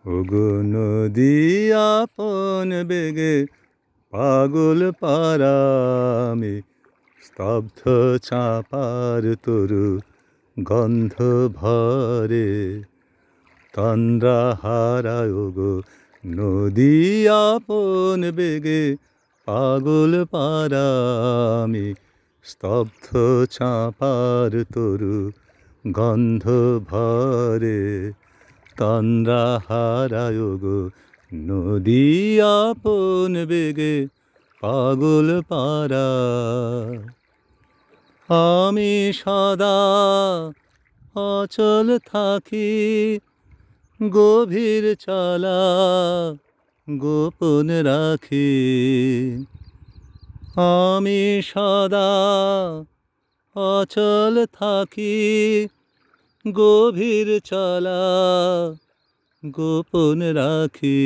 ওগো নদী আপন বেগে পাগল পারামে, স্তব্ধ চাপার তরু গন্ধ ভরে। তন্দ্রা হারায় গো নদী আপন বেগে পাগল পারামে, স্তব্ধ চাপার তরু গন্ধ ভরে। তন্দ্রা হারায় গো নদী আপন বেগে পাগল পারা। আমি সদা অচল থাকি, গভীর চলা গোপন রাখি। আমি সদা অচল থাকি, গভীর চলা গোপন রাখি।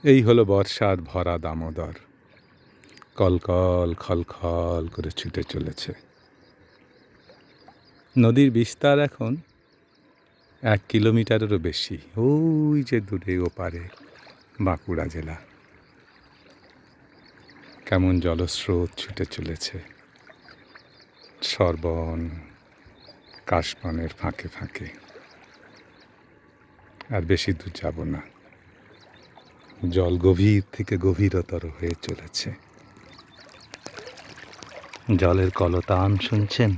এই হলো বর্ষার ভরা দামোদর, কলকল খলখল করে ছুটে চলেছে। নদীর বিস্তার এখন 1 কিলোমিটারেরও বেশি। ওই যে দূরে ওপারে বাঁকুড়া জেলা। কেমন জলস্রোত ছুটে চলেছে সরবন কাশবনের ফাঁকে ফাঁকে। আর বেশি দূর যাব না, জল গভীর থেকে গভীরতর হয়ে চলেছে। জলের কলতান শুনছেন?